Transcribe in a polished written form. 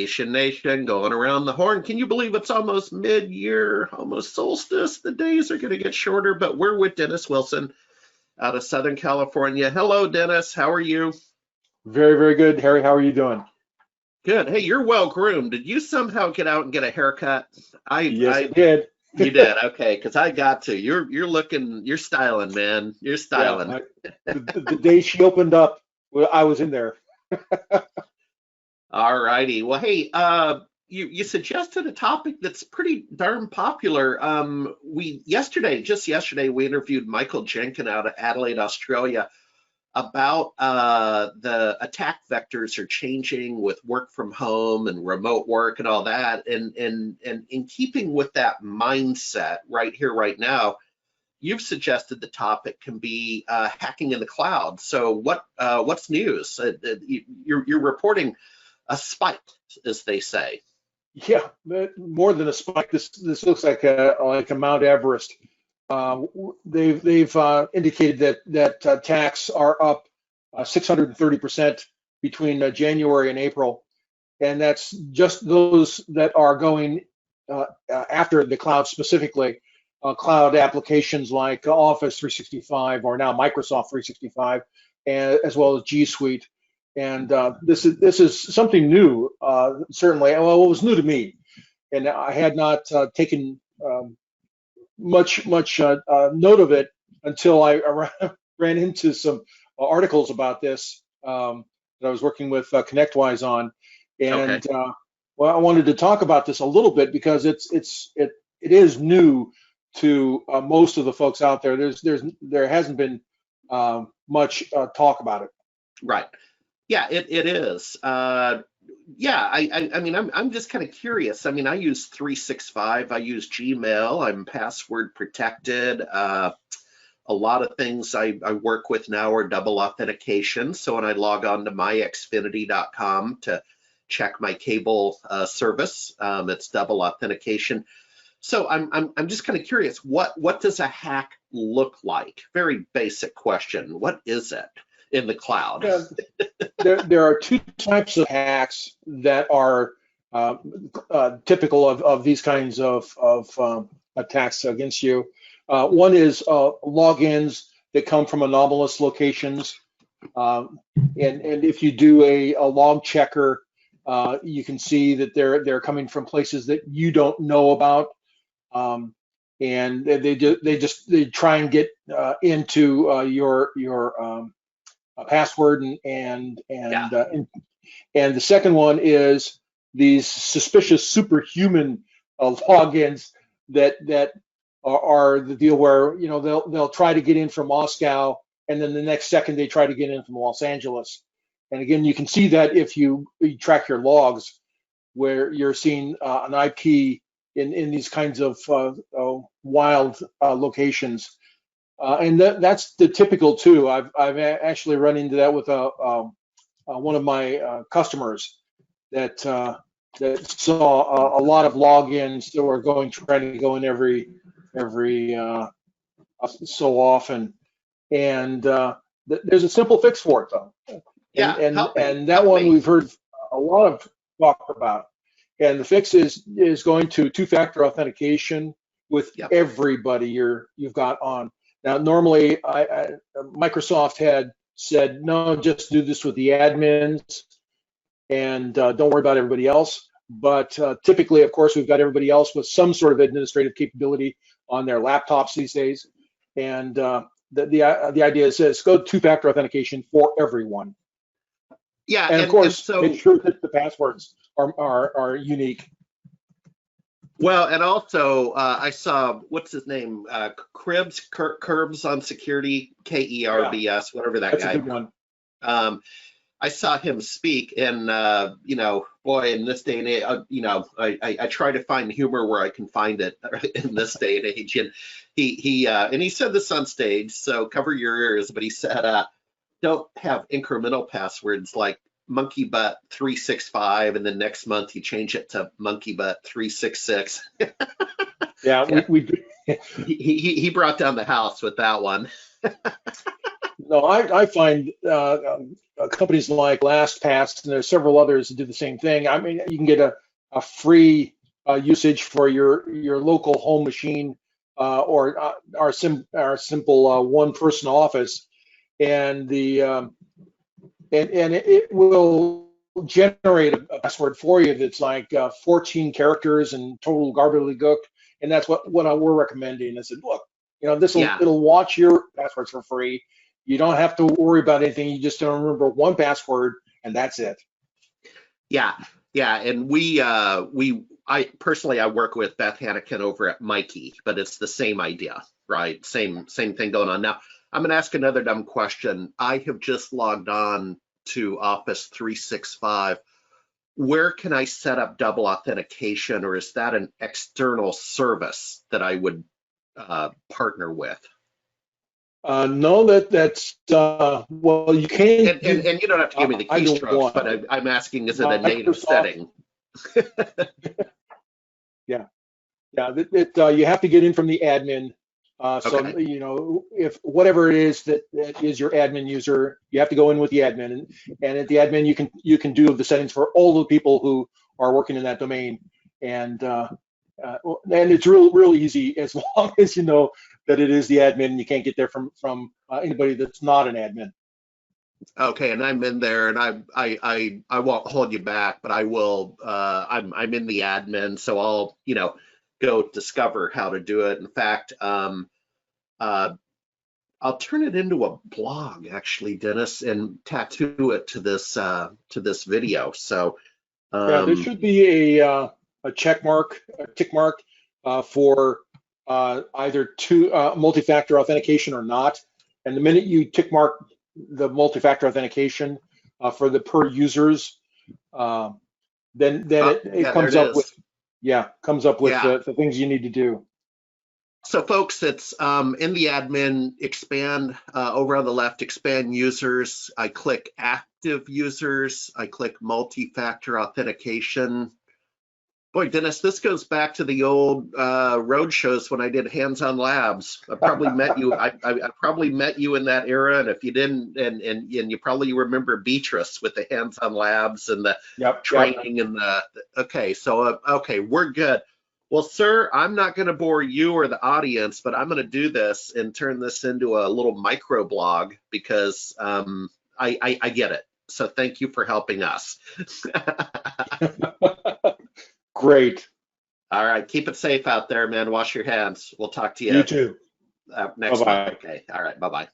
Authentication Nation, going around the horn. Can you believe it's almost mid-year, almost solstice? The days are going to get shorter, but we're with Denis Wilson out of Southern California. Hello, Dennis. How are you? Very, very good. Harry, how are you doing? Good. Hey, you're well groomed. Did you somehow get out and get a haircut? Yes, I did. You did. Okay, because I got to. You're looking, you're styling, man. You're styling. The day she opened up, well, I was in there. All righty. Well, hey, you suggested a topic that's pretty darn popular. Just yesterday, we interviewed Michael Jenkin out of Adelaide, Australia, about the attack vectors are changing with work from home and remote work and all that. And in keeping with that mindset right here, right now, you've suggested the topic can be hacking in the cloud. So what's news? You're reporting a spike, as they say. Yeah, more than a spike. This looks like a Mount Everest. They've indicated that attacks are up 630% between January and April, and that's just those that are going after the cloud specifically. Cloud applications like Office 365 or now Microsoft 365, and as well as G Suite. And this is something new, certainly. Well, it was new to me, and I had not taken much note of it until I ran into some articles about this that I was working with ConnectWise on, and Okay. well, I wanted to talk about this a little bit because it is new to most of the folks out there. There hasn't been much talk about it. Right. Yeah, it is. Yeah, I mean, I'm just kind of curious. I mean, I use 365, I use Gmail, I'm password protected. A lot of things I work with now are double authentication. So when I log on to myxfinity.com to check my cable service, it's double authentication. So I'm just kind of curious, what does a hack look like? Very basic question. What is it in the cloud? Yeah, there are two types of hacks that are typical of these kinds of attacks against you. One is logins that come from anomalous locations, and if you do a log checker, you can see that they're coming from places that you don't know about, and they try and get into your password and the second one is these suspicious superhuman logins that are the deal where they'll try to get in from Moscow, and then the next second they try to get in from Los Angeles. And again, you can see that if you track your logs, where you're seeing an IP in these kinds of wild locations. And that's the typical too. I've actually run into that with one of my customers that saw a lot of logins that were trying to go in every so often. And there's a simple fix for it though. Yeah, And that one we've heard a lot of talk about. And the fix is going to two-factor authentication with everybody you've got on. Now, normally, Microsoft had said, no, just do this with the admins and don't worry about everybody else. But typically, of course, we've got everybody else with some sort of administrative capability on their laptops these days. And the idea is go two-factor authentication for everyone. Yeah, and of course, make sure that the passwords are unique. Well, and also I saw, what's his name? Curbs on Security, KERBS, whatever that That's guy. a good one. I saw him speak, and boy, in this day and age, I try to find humor where I can find it in this day and age. And he said this on stage, so cover your ears. But he said, don't have incremental passwords like monkey butt 365, and then next month you change it to monkey butt 366. Yeah, we he brought down the house with that one. No, I find companies like LastPass, and there's several others that do the same thing. I mean, you can get a free usage for your local home machine or our simple one-person office, and it will generate a password for you that's like 14 characters and total gobbledygook, and that's what we're recommending. I said, look, Yeah, it'll watch your passwords for free. You don't have to worry about anything. You just don't remember one password, and that's it. yeah, yeah. And I personally, I work with Beth Hannikin over at Mikey, but it's the same idea, right? Same thing going on. Now, I'm going to ask another dumb question. I have just logged on to Office 365. Where can I set up double authentication, or is that an external service that I would partner with? No, that's well, you can do And you don't have to give me the either keystrokes, but one. I'm asking, is it a native Microsoft, setting? yeah. Yeah, you have to get in from the admin. So, Okay. if whatever it is that is your admin user, you have to go in with the admin, and at the admin you can do the settings for all the people who are working in that domain, and it's real easy as long as you know that it is the admin. And you can't get there from anybody that's not an admin. Okay, and I'm in there, and I won't hold you back, but I will. I'm in the admin, so I'll go discover how to do it. In fact, uh, I'll turn it into a blog actually, Dennis, and tattoo it to this video. So Yeah, there um, should be a tick mark for either multi-factor authentication or not. And the minute you tick mark the multi-factor authentication for the per users, then it yeah, there it comes up with is. Yeah. the things you need to do. So folks, it's in the admin, expand over on the left, expand users. I click active users. I click multi-factor authentication. Boy, Dennis, this goes back to the old road shows when I did hands-on labs. I probably met you. I probably met you in that era, and if you didn't, and you probably remember Beatrice with the hands-on labs and the Yep. training and the. Okay, so okay, we're good. Well, sir, I'm not going to bore you or the audience, but I'm going to do this and turn this into a little micro blog because I get it. So thank you for helping us. Great. All right. Keep it safe out there, man. Wash your hands. We'll talk to You you too. next month. Bye-bye. Okay. All right. Bye-bye.